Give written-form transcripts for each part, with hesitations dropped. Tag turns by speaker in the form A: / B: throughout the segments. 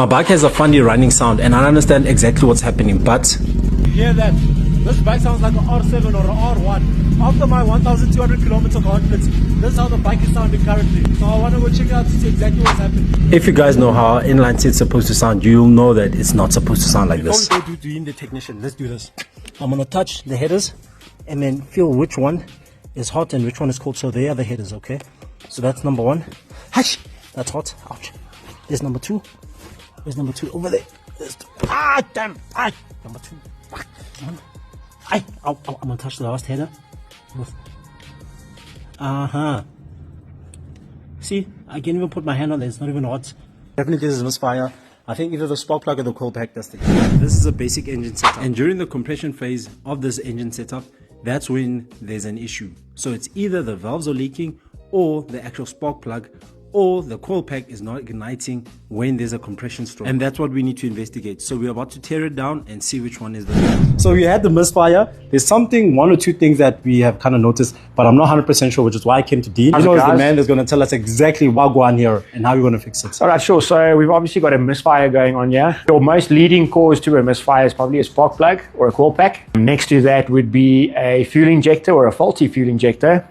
A: My bike has a funny running sound and I understand exactly what's happening, but...
B: You hear that? This bike sounds like an R7 or an R1. After my 1,200 kilometer conference, this is how the bike is sounding currently. So I want to go check out to see exactly what's happening.
A: If you guys know how inline set's supposed to sound, you'll know that it's not supposed to sound like this.
B: Before we go to the technician, let's do this.
A: I'm going to touch the headers and then feel which one is hot and which one is cold. So they are the headers, okay? So that's number one. Hush! That's hot. Ouch. There's number two. There's number two over there. Damn! Number two. Come on. I'm gonna touch the last header. See, I can't even put my hand on there. It's not even hot. Definitely this is misfire. I think either the spark plug or the coil pack. That's the key. This is a basic engine setup, and during the compression phase of this engine setup, that's when there's an issue. So it's either the valves are leaking, or the actual spark plug, or the coil pack is not igniting when there's a compression stroke. And that's what we need to investigate. So we're about to tear it down and see which one is the one. So we had the misfire. There's one or two things that we have kind of noticed, but I'm not 100% sure, which is why I came to Dean. He knows the man that's going to tell us exactly what go on here and how we're going to fix it.
C: All right, sure. So we've obviously got a misfire going on here. Your most leading cause to a misfire is probably a spark plug or a coil pack. Next to that would be a fuel injector or a faulty fuel injector.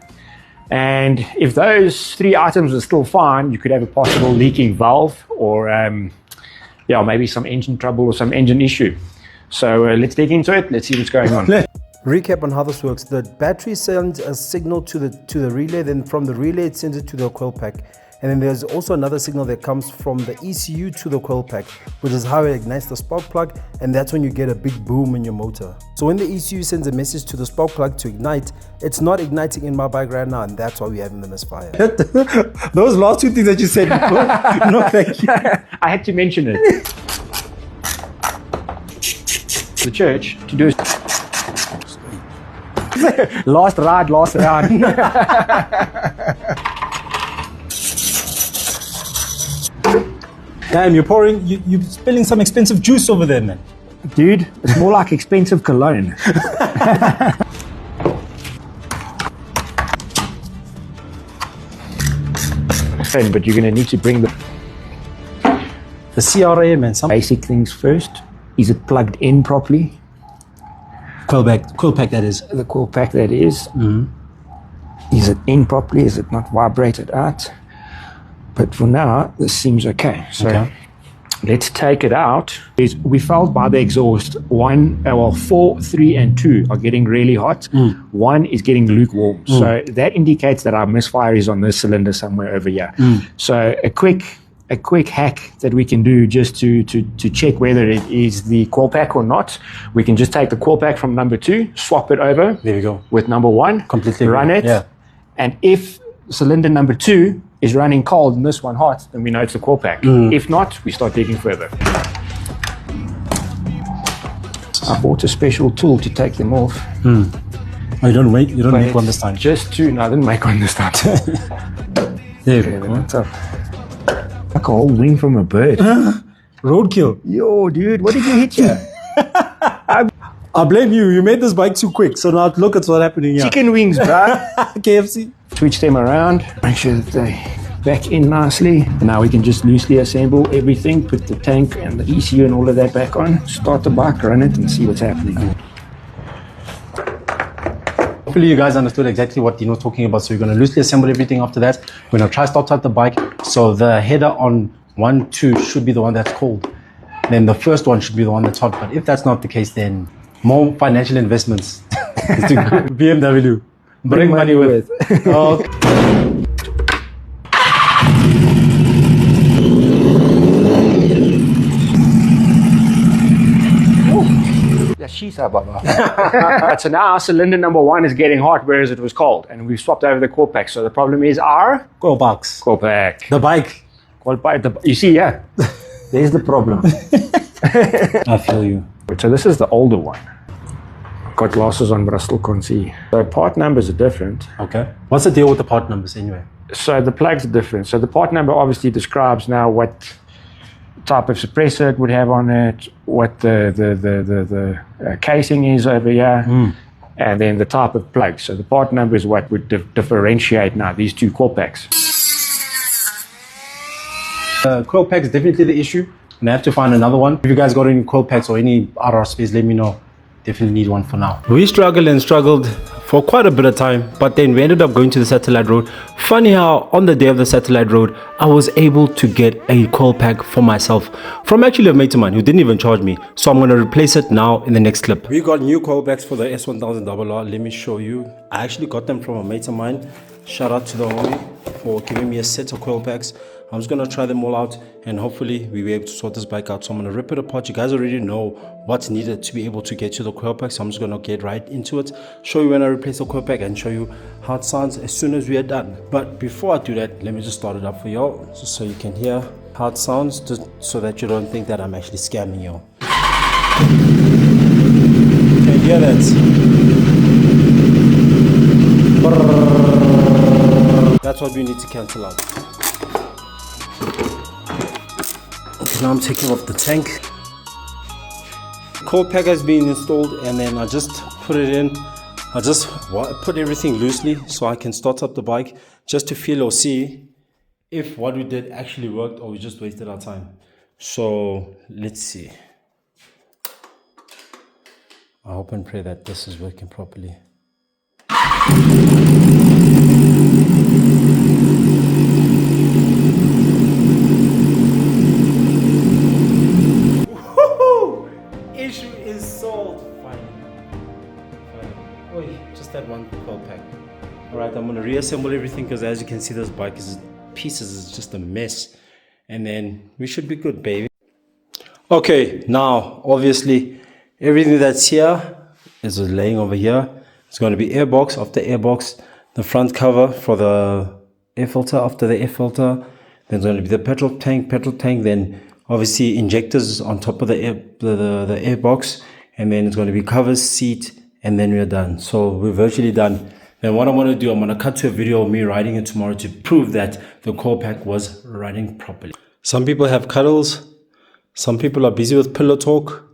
C: And if those three items are still fine, you could have a possible leaking valve or maybe some engine trouble or some engine issue. So let's dig into it. Let's see what's going on.
D: Recap on how this works. The battery sends a signal to the relay, then from the relay it sends it to the coil pack. And then there's also another signal that comes from the ECU to the coil pack, which is how it ignites the spark plug, and that's when you get a big boom in your motor. So when the ECU sends a message to the spark plug to ignite, it's not igniting in my bike right now, and that's why we're having the misfire.
A: Those last two things that you said before, no thank you.
C: I had to mention it. The church to do last ride.
A: Damn, you're spilling some expensive juice over there, man.
C: Dude, it's more like expensive cologne. But you're going to need to bring the
A: CRA, man. Some
C: basic things first. Is it plugged in properly?
A: Coil pack, that is.
C: The coil pack, that is. Mm-hmm. Is it in properly? Is it not vibrated out? But for now, this seems okay. So let's take it out. We felt by the exhaust, 4, 3, and 2 are getting really hot. 1 is getting lukewarm. So that indicates that our misfire is on this cylinder somewhere over here. So a quick hack that we can do just to check whether it is the coil pack or not. We can just take the coil pack from number 2, swap it over.
A: There we go.
C: With number 1.
A: Completely
C: run it.
A: Yeah.
C: And if cylinder number 2 is running cold and this one hot, then we know it's the coil pack. If not, we start digging further. I bought a special tool to take them off.
A: Oh, you don't make one this time.
C: No, I didn't make one this time.
A: There we go.
C: Like a whole wing from a bird.
A: Roadkill.
C: Yo, dude, what did you hit here?
A: I blame you. You made this bike too quick. So now look at what's happening here.
C: Chicken wings, bro.
A: KFC.
C: Switch them around. Make sure that they back in nicely. And now we can just loosely assemble everything. Put the tank and the ECU and all of that back on. Start the bike, run it, and see what's happening.
A: Hopefully you guys understood exactly what Dean was talking about. So you're going to loosely assemble everything after that. We're going to try start the bike. So the header on 1, 2 should be the one that's cold. Then the first one should be the one that's hot. But if that's not the case, then more financial investments to BMW. Bring money with.
C: So now cylinder number 1 is getting hot, whereas it was cold, and we've swapped over the coil pack. So the problem is our
A: coil box.
C: Coil pack.
A: The bike.
C: Coil pack. You see, yeah. There's the problem.
A: I feel you.
C: So this is the older one. Got glasses on, but I still can't see. So part numbers are different.
A: Okay. What's the deal with the part numbers anyway?
C: So the plugs are different. So the part number obviously describes now what type of suppressor it would have on it, what the casing is over here, and then the type of plug. So the part number is what would differentiate now these two coil packs.
A: Coil pack is definitely the issue. and I have to find another one. If you guys got any coil packs or any RR space, let me know. Definitely need one for now. We struggled and struggled for quite a bit of time, but then we ended up going to the satellite road. Funny how on the day of the satellite road, I was able to get a coil pack for myself from actually a mate of mine who didn't even charge me. So I'm going to replace it now in the next clip. We got new coil packs for the S1000RR. Let me show you. I actually got them from a mate of mine. Shout out to the homie for giving me a set of coil packs. I'm just going to try them all out and hopefully we'll be able to sort this bike out. So I'm going to rip it apart. You guys already know what's needed to be able to get to the coil pack. So I'm just going to get right into it, show you when I replace the coil pack and show you how it sounds as soon as we are done. But before I do that, let me just start it up for y'all just so you can hear how it sounds, just so that you don't think that I'm actually scamming y'all. You can hear that. That's what we need to cancel out. Now I'm taking off the tank. Coil pack has been installed and then I just put it in. I just put everything loosely so I can start up the bike just to feel or see if what we did actually worked or we just wasted our time. So let's see. I hope and pray that this is working properly. Issue is solved. Finally. Just that one coil pack. Alright, I'm gonna reassemble everything because as you can see, this bike is pieces, is just a mess. And then we should be good, baby. Okay, now obviously everything that's here is laying over here. It's going to be airbox. After airbox, the front cover for the air filter. After the air filter, then there's going to be the petrol tank. Then obviously injectors on top of the airbox, and then it's going to be covers, seat, and then we're done. So we're virtually done. Then what I'm going to do, I'm going to cut to a video of me riding it tomorrow to prove that the coil pack was running properly. Some people have cuddles. Some people are busy with pillow talk.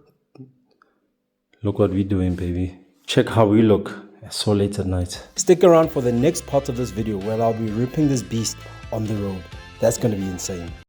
A: Look what we're doing, baby. Check how we look so late at night. Stick around for the next part of this video where I'll be ripping this beast on the road. That's going to be insane.